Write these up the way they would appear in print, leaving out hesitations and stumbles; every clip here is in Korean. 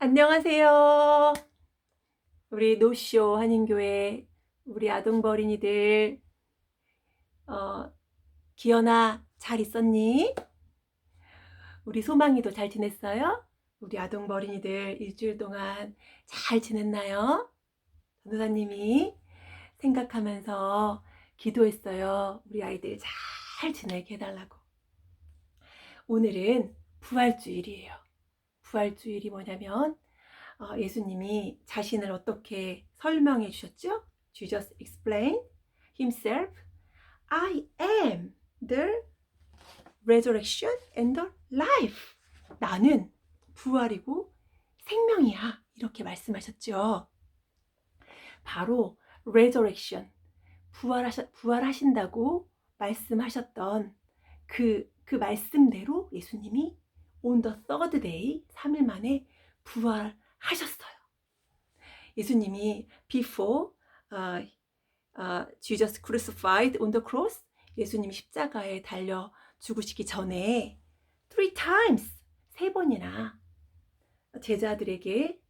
안녕하세요. 우리 노쇼 한인교회 우리 아동버린이들 기현아 잘 있었니? 우리 소망이도 잘 지냈어요? 우리 아동버린이들 일주일 동안 잘 지냈나요? 전도사님이 생각하면서 기도했어요. 우리 아이들 잘 지내게 해달라고. 오늘은 부활주일이에요. 부활주일이 뭐냐면 예수님이 자신을 어떻게 설명해 주셨죠? Jesus explained himself. I am the resurrection and the life. 나는 부활이고 생명이야. 이렇게 말씀하셨죠. 바로 resurrection, 부활하신다고 말씀하셨던 그 말씀대로 예수님이 on the third day, 3일 만에 부활하셨어요. 예수님이 before Jesus crucified on the cross, 예수님이 십자가에 달려 죽으시기 전에 3 times, 3번이나 제자들에게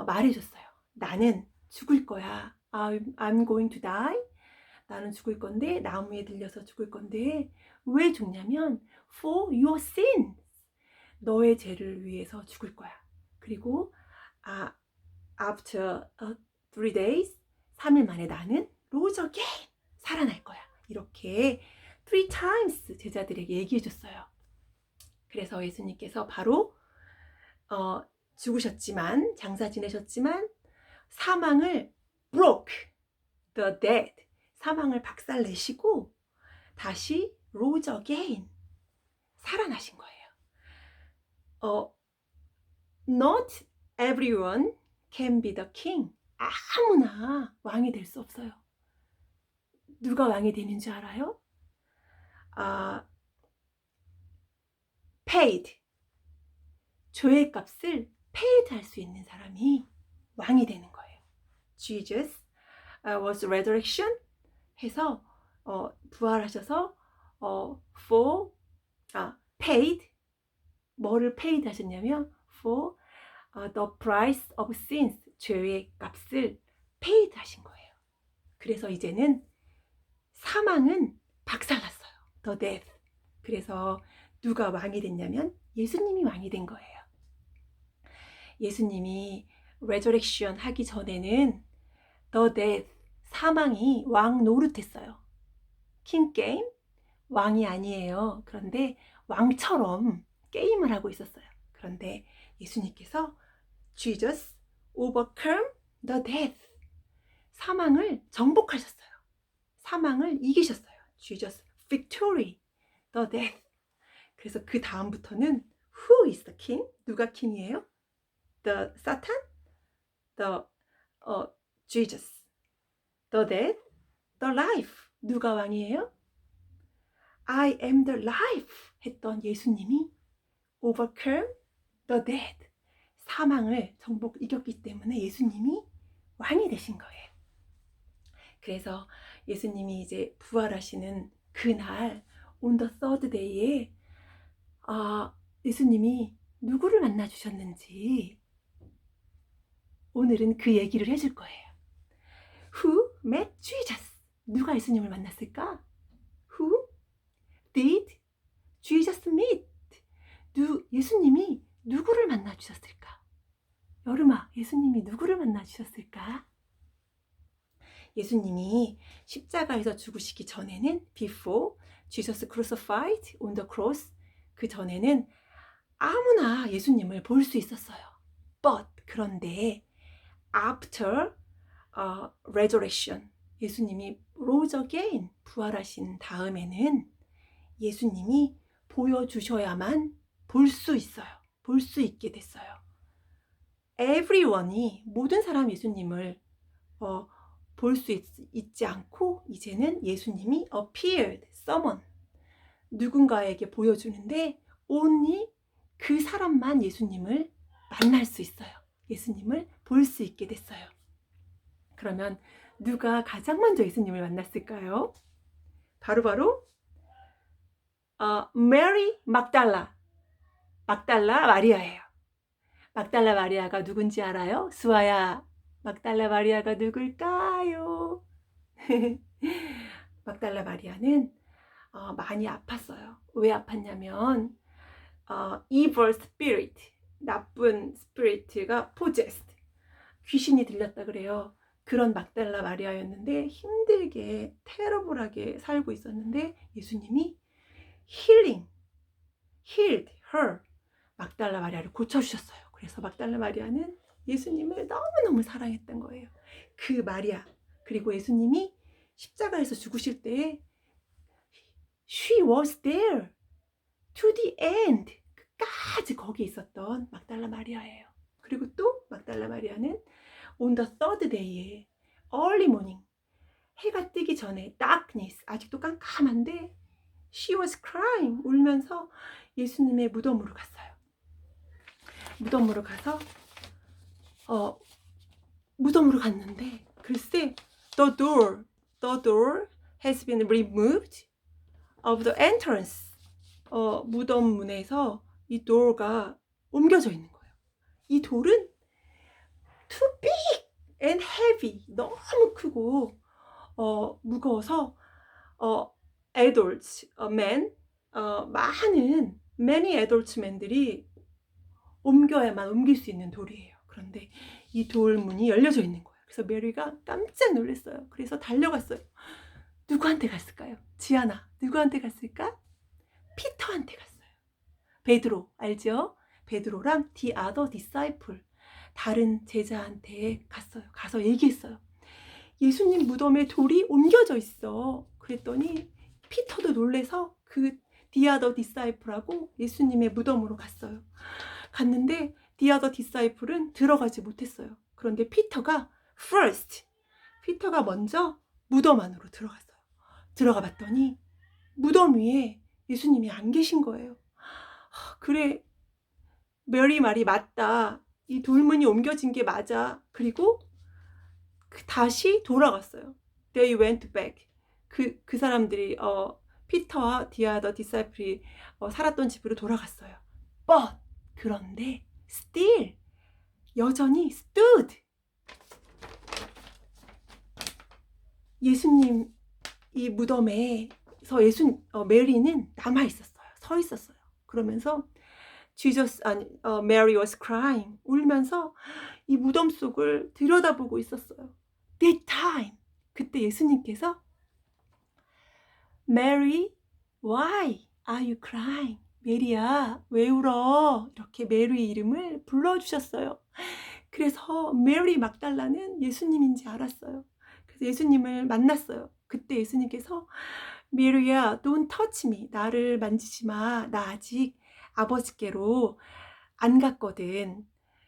말해줬어요. 나는 죽을 거야. I'm going to die. 나는 죽을 건데, 나무에 들려서 죽을 건데, 왜 죽냐면 for your sins, 너의 죄를 위해서 죽을 거야. 그리고 after 3 days, 3일 만에 나는 rose again, 살아날 거야. 이렇게 3 times 제자들에게 얘기해 줬어요. 그래서 예수님께서 바로 죽으셨지만, 장사 지내셨지만 사망을 broke the dead, 사망을 박살내시고 다시 rose again, 살아나신 거예요. Not everyone can be the king. 아무나 왕이 될 수 없어요. 누가 왕이 되는 줄 알아요? paid, 죄의 값을 paid 할 수 있는 사람이 왕이 되는 거예요. Jesus was resurrection 해서 부활하셔서 for paid, 뭐를 paid 하셨냐면 for the price of sins, 죄의 값을 paid 하신 거예요. 그래서 이제는 사망은 박살났어요. The death. 그래서 누가 왕이 됐냐면 예수님이 왕이 된 거예요. 예수님이 resurrection 하기 전에는 the death, 사망이 왕 노릇했어요. king game, 왕이 아니에요. 그런데 왕처럼 게임을 하고 있었어요. 그런데 예수님께서 Jesus overcome the death, 사망을 정복하셨어요. 사망을 이기셨어요. Jesus victory the death. 그래서 그 다음부터는 who is the king? 누가 킹이에요? The Satan? The Jesus. The death? The life. 누가 왕이에요? I am the life 했던 예수님이 overcome the death, 사망을 정복 이겼기 때문에 예수님이 왕이 되신 거예요. 그래서 예수님이 이제 부활하시는 그날 on the third day에 예수님이 누구를 만나 주셨는지 오늘은 그 얘기를 해줄 거예요. Who met Jesus? 누가 예수님을 만났을까? Who did Jesus meet? 예수님이 누구를 만나 주셨을까? 여름아, 예수님이 누구를 만나 주셨을까? 예수님이 십자가에서 죽으시기 전에는 before Jesus crucified on the cross, 그 전에는 아무나 예수님을 볼 수 있었어요. But 그런데 after resurrection, 예수님이 rose again, 부활하신 다음에는 예수님이 보여주셔야만 볼 수 있어요. 볼 수 있게 됐어요. everyone이, 모든 사람 예수님을 볼 수 있지 않고 이제는 예수님이 appeared, someone, 누군가에게 보여주는데 only 그 사람만 예수님을 만날 수 있어요. 예수님을 볼 수 있게 됐어요. 그러면 누가 가장 먼저 예수님을 만났을까요? 바로 메리 막달라 마리아예요. 막달라 마리아가 누군지 알아요? 수아야, 막달라 마리아가 누굴까요? 막달라 마리아는 많이 아팠어요. 왜 아팠냐면 evil spirit, 나쁜 스피릿가 possessed, 귀신이 들렸다 그래요. 그런 막달라 마리아였는데 힘들게 테러블하게 살고 있었는데 예수님이 healed her, 막달라 마리아를 고쳐주셨어요. 그래서 막달라 마리아는 예수님을 너무너무 사랑했던 거예요. 그 마리아, 그리고 예수님이 십자가에서 죽으실 때에 she was there to the end, 끝까지 거기 있었던 막달라 마리아예요. 그리고 또 막달라 마리아는 on the third day에 early morning, 해가 뜨기 전에 darkness, 아직도 깜깜한데 she was crying, 울면서 예수님의 무덤으로 갔어요. 무덤으로 가서 무덤으로 갔는데 글쎄 the door has been removed of the entrance, 무덤 문에서 이 door가 옮겨져 있는 거예요. 이 돌은 too big and heavy, 너무 크고 무거워서 adults, men, many adult men들이 옮겨야만 옮길 수 있는 돌이에요. 그런데 이 돌문이 열려져 있는 거예요. 그래서 메리가 깜짝 놀랐어요. 그래서 달려갔어요. 누구한테 갔을까요? 지아나, 누구한테 갔을까? 피터한테 갔어요. 베드로, 알죠? 베드로랑 the other disciple, 다른 제자한테 갔어요. 가서 얘기했어요. 예수님 무덤에 돌이 옮겨져 있어. 그랬더니 피터도 놀래서 그 the other disciple하고 예수님의 무덤으로 갔어요. 갔는데 the other disciple은 들어가지 못했어요. 그런데 피터가 먼저 무덤 안으로 들어갔어요. 들어가 봤더니 무덤 위에 예수님이 안 계신 거예요. 그래, 메리 말이 맞다. 이 돌문이 옮겨진 게 맞아. 그리고 다시 돌아갔어요. They went back. 그 사람들이 피터와 the other disciple이 살았던 집으로 돌아갔어요. But 그런데 still, 여전히 stood, 예수님 이 무덤에서 메리는 남아 있었어요. 서 있었어요. 그러면서 Mary was crying, 울면서 이 무덤 속을 들여다보고 있었어요. That time, 그때 예수님께서 Mary, why are you crying? 메리야, 왜 울어? 이렇게 메리 이름을 불러주셨어요. 그래서 메리 막달라는 예수님인지 알았어요. 그래서 예수님을 만났어요. 그때 예수님께서 메리야, don't touch me, 나를 만지지 마. 나 아직 아버지께로 안 갔거든.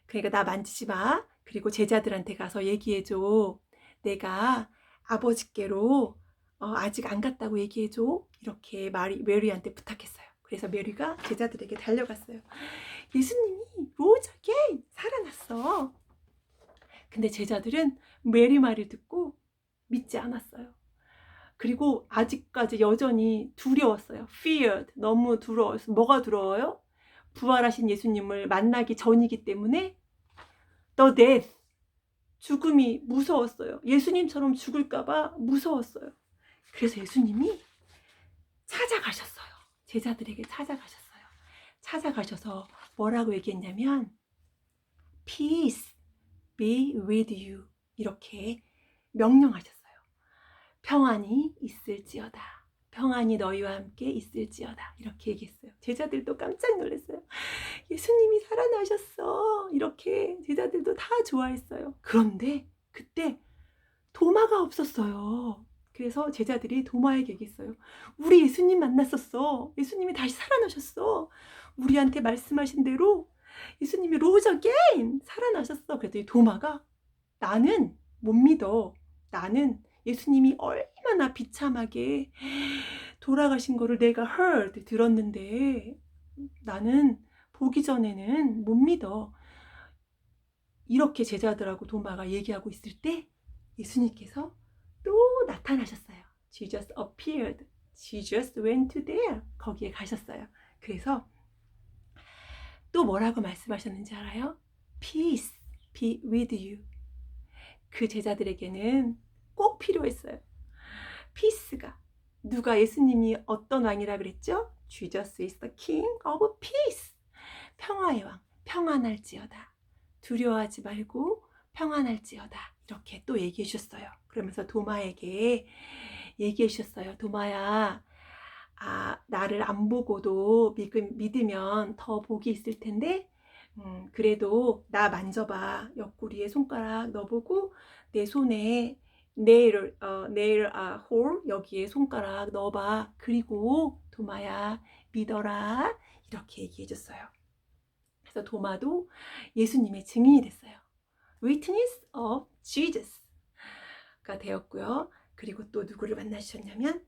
그러니까 나 만지지 마. 그리고 제자들한테 가서 얘기해줘. 내가 아버지께로 아직 안 갔다고 얘기해줘. 이렇게 메리한테 부탁했어요. 그래서 메리가 제자들에게 달려갔어요. 예수님이 rose again, 살아났어. 근데 제자들은 메리 말을 듣고 믿지 않았어요. 그리고 아직까지 여전히 두려웠어요. feared, 너무 두려워서. 뭐가 두려워요? 부활하신 예수님을 만나기 전이기 때문에 the death, 죽음이 무서웠어요. 예수님처럼 죽을까봐 무서웠어요. 그래서 예수님이 찾아가셨어요. 제자들에게 찾아가셨어요. 찾아가셔서 뭐라고 얘기했냐면 Peace be with you, 이렇게 명령하셨어요. 평안이 있을지어다. 평안이 너희와 함께 있을지어다. 이렇게 얘기했어요. 제자들도 깜짝 놀랐어요. 예수님이 살아나셨어. 이렇게 제자들도 다 좋아했어요. 그런데 그때 도마가 없었어요. 그래서 제자들이 도마에게 얘기했어요. 우리 예수님 만났었어. 예수님이 다시 살아나셨어. 우리한테 말씀하신 대로 예수님이 rose again, 살아나셨어. 그랬더니 도마가 나는 못 믿어. 나는 예수님이 얼마나 비참하게 돌아가신 거를 내가 들었는데 나는 보기 전에는 못 믿어. 이렇게 제자들하고 도마가 얘기하고 있을 때 예수님께서 또 나타나셨어요. Jesus appeared. Jesus went there. 거기에 가셨어요. 그래서 또 뭐라고 말씀하셨는지 알아요? peace be with you. 그 제자들에게는 꼭 필요했어요. peace가. 누가 예수님이 어떤 왕이라 그랬죠? Jesus is the King of Peace. 평화의 왕, 평안할지어다. 두려워하지 말고 평안할지어다. 이렇게 또 얘기해 주셨어요. 그러면서 도마에게 얘기해 주셨어요. 도마야, 나를 안 보고도 믿으면 더 복이 있을 텐데, 그래도 나 만져봐. 옆구리에 손가락 넣어보고 내 손에 네일 홀 여기에 손가락 넣어봐. 그리고 도마야 믿어라. 이렇게 얘기해 줬어요. 그래서 도마도 예수님의 증인이 됐어요. Witness of Jesus가 되었고요. 그리고 또 누구를 만나셨냐면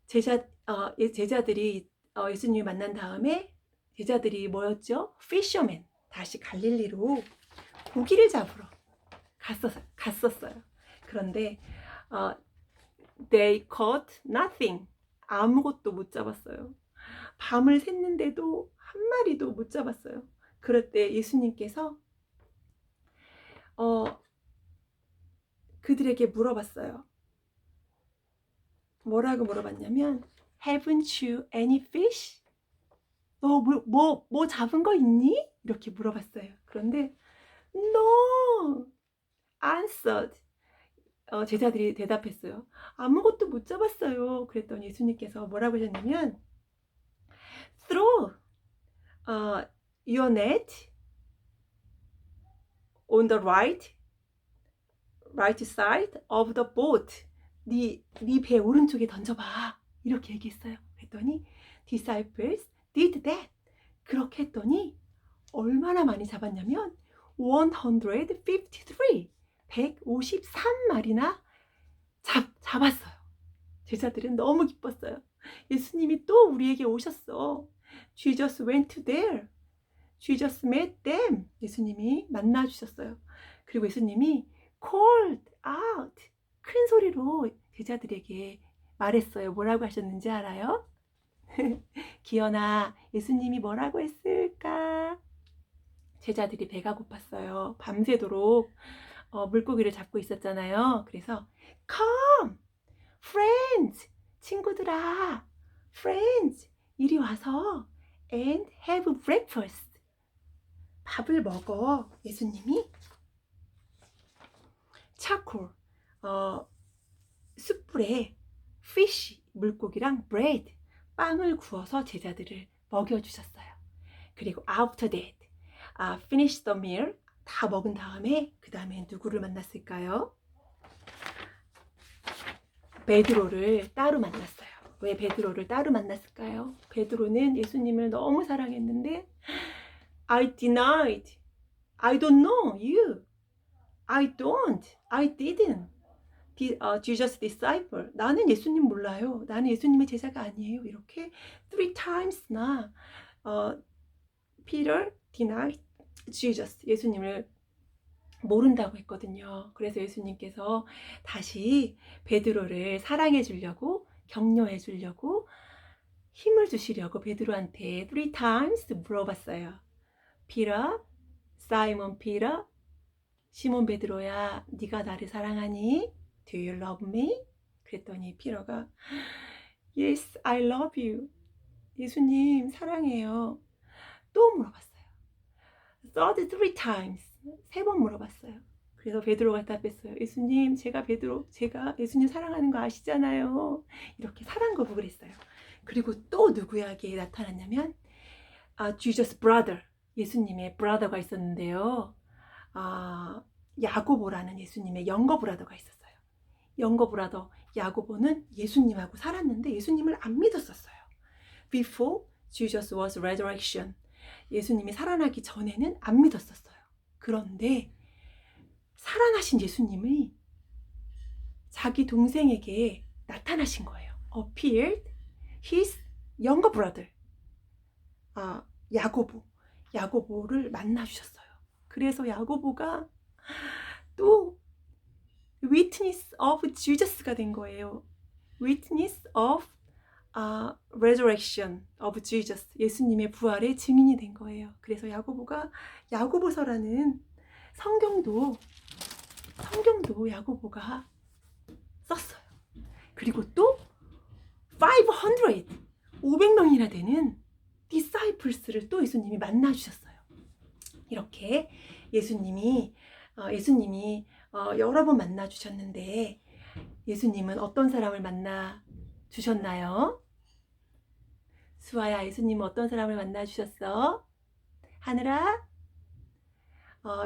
제자들이 예수님을 만난 다음에 제자들이 뭐였죠? Fisherman. 다시 갈릴리로 고기를 잡으러 갔었어요. 그런데 they caught nothing. 아무것도 못 잡았어요. 밤을 샜는데도 한 마리도 못 잡았어요. 그럴 때 예수님께서 그들에게 물어봤어요. 뭐라고 물어봤냐면 Haven't you any fish? 너 뭐 잡은 거 있니? 이렇게 물어봤어요. 그런데 No answered. 제자들이 대답했어요. 아무것도 못 잡았어요. 그랬더니 예수님께서 뭐라고 하셨냐면 Throw your net on the right side of the boat. 네 배 오른쪽에 던져봐. 이렇게 얘기했어요. 그랬더니 disciples did that. 그렇게 했더니 얼마나 많이 잡았냐면 153 153마리나 잡았어요. 제자들은 너무 기뻤어요. 예수님이 또 우리에게 오셨어. Jesus went there. Jesus met them. 예수님이 만나주셨어요. 그리고 예수님이 called out. 큰 소리로 제자들에게 말했어요. 뭐라고 하셨는지 알아요? 기현아, 예수님이 뭐라고 했을까? 제자들이 배가 고팠어요. 밤새도록 물고기를 잡고 있었잖아요. 그래서 Come, friends, 친구들아, friends, 이리 와서 and have breakfast. 밥을 먹어. 예수님이 차콜, 숯불에 fish, 물고기랑 bread, 빵을 구워서 제자들을 먹여주셨어요. 그리고 after that, finish the meal, 다 먹은 다음에 그 다음에 누구를 만났을까요? 베드로를 따로 만났어요. 왜 베드로를 따로 만났을까요? 베드로는 예수님을 너무 사랑했는데 I denied. I don't know you. I didn't. Jesus disciple. 나는 예수님 몰라요. 나는 예수님의 제자가 아니에요. 이렇게 3times나 Peter denied Jesus. 예수님을 모른다고 했거든요. 그래서 예수님께서 다시 베드로를 사랑해 주려고, 격려해 주려고, 힘을 주시려고 베드로한테 3times 물어봤어요. Peter, Simon Peter, 시몬 베드로야, 네가 나를 사랑하니? Do you love me? 그랬더니 피터가 Yes, I love you. 예수님 사랑해요. 또 물어봤어요. Third 3times. 3번 물어봤어요. 그래서 베드로가 답했어요. 예수님, 제가 예수님 사랑하는 거 아시잖아요. 이렇게 사랑 거북을 했어요. 그리고 또 누구에게 나타났냐면 Jesus brother. 예수님의 브라더가 있었는데요. 야고보라는 예수님의 영거 브라더가 있었어요. 영거 브라더 야고보는 예수님하고 살았는데 예수님을 안 믿었었어요. Before Jesus was resurrection. 예수님이 살아나기 전에는 안 믿었었어요. 그런데 살아나신 예수님이 자기 동생에게 나타나신 거예요. Appeared his younger brother. 야고보를 만나주셨어요. 그래서 야고보가 또 Witness of Jesus가 된 거예요. Witness of resurrection of Jesus, 예수님의 부활의 증인이 된 거예요. 그래서 야고보서라는 성경도 야고보가 썼어요. 그리고 또 500명이나 되는 disciples를 또 예수님이 만나주셨어요. 이렇게 예수님이 여러 번 만나주셨는데, 예수님은 어떤 사람을 만나주셨나요? 수아야, 예수님은 어떤 사람을 만나주셨어? 하늘아?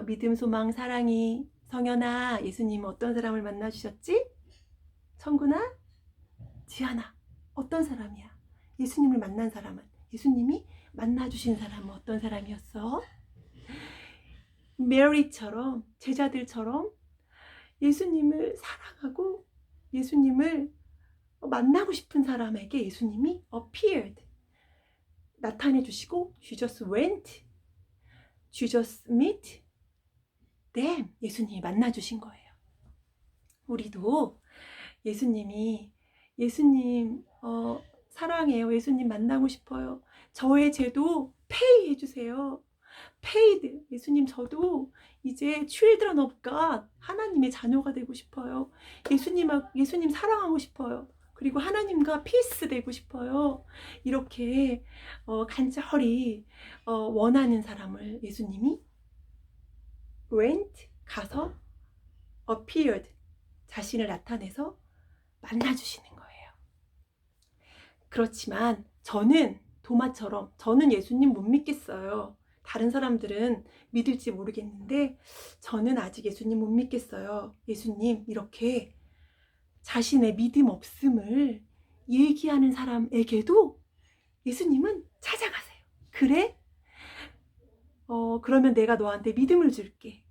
믿음, 소망, 사랑이, 성현아, 예수님은 어떤 사람을 만나주셨지? 청구나? 지아나, 어떤 사람이야? 예수님을 만난 사람은, 예수님이 만나주신 사람은 어떤 사람이었어? 메리처럼, 제자들처럼 예수님을 사랑하고 예수님을 만나고 싶은 사람에게 예수님이 appeared, 나타내 주시고, Jesus went, Jesus met them, 예수님이 만나 주신 거예요. 우리도 예수님 사랑해요. 예수님 만나고 싶어요. 저의 죄도 페이 해주세요. paid. 예수님, 저도 이제 children of God, 하나님의 자녀가 되고 싶어요. 예수님 사랑하고 싶어요. 그리고 하나님과 피스 되고 싶어요. 이렇게 간절히 원하는 사람을 예수님이 went, 가서 appeared, 자신을 나타내서 만나주시는 거예요. 그렇지만 저는 도마처럼, 저는 예수님 못 믿겠어요. 다른 사람들은 믿을지 모르겠는데 저는 아직 예수님 못 믿겠어요. 예수님, 이렇게 자신의 믿음 없음을 얘기하는 사람에게도 예수님은 찾아가세요. 그래? 그러면 내가 너한테 믿음을 줄게.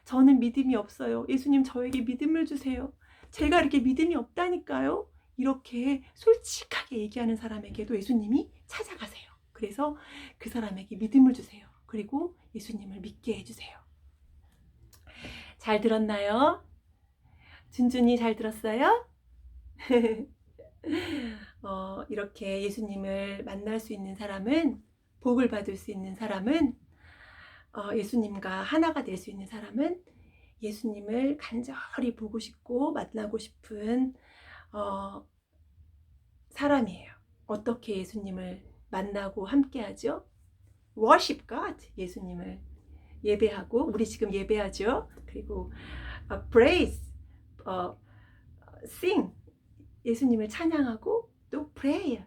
저는 믿음이 없어요. 예수님, 저에게 믿음을 주세요. 제가 이렇게 믿음이 없다니까요. 이렇게 솔직하게 얘기하는 사람에게도 예수님이 찾아가세요. 그래서 그 사람에게 믿음을 주세요. 그리고 예수님을 믿게 해주세요. 잘 들었나요? 준준이 잘 들었어요? 이렇게 예수님을 만날 수 있는 사람은, 복을 받을 수 있는 사람은, 예수님과 하나가 될 수 있는 사람은 예수님을 간절히 보고 싶고 만나고 싶은 사람이에요. 어떻게 예수님을 만나고 함께하죠? worship God, 예수님을 예배하고, 우리 지금 예배하죠. 그리고 praise, sing, 예수님을 찬양하고, 또 prayer,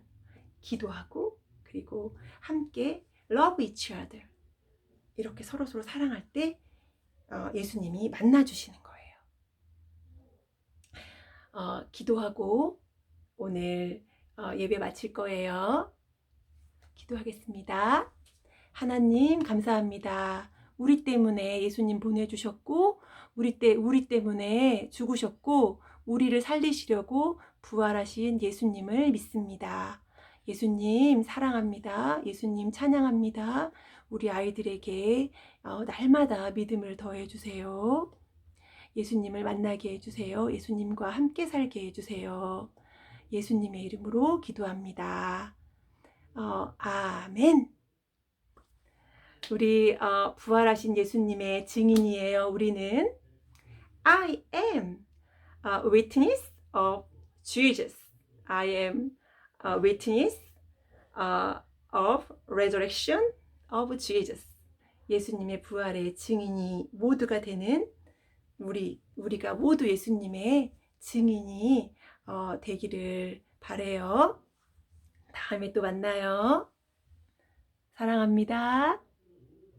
기도하고, 그리고 함께 love each other, 이렇게 서로서로 사랑할 때 예수님이 만나주시는 거예요. 기도하고 오늘 예배 마칠 거예요. 기도하겠습니다. 하나님, 감사합니다. 우리 때문에 예수님 보내주셨고, 우리 때문에 죽으셨고, 우리를 살리시려고 부활하신 예수님을 믿습니다. 예수님 사랑합니다. 예수님 찬양합니다. 우리 아이들에게 날마다 믿음을 더해주세요. 예수님을 만나게 해주세요. 예수님과 함께 살게 해주세요. 예수님의 이름으로 기도합니다. 아멘. 우리 부활하신 예수님의 증인이에요. 우리는 I am a witness of Jesus. I am a witness of resurrection of Jesus. 예수님의 부활의 증인이 모두가 되는 우리가 모두 예수님의 증인이 되기를 바래요. 다음에 또 만나요. 사랑합니다.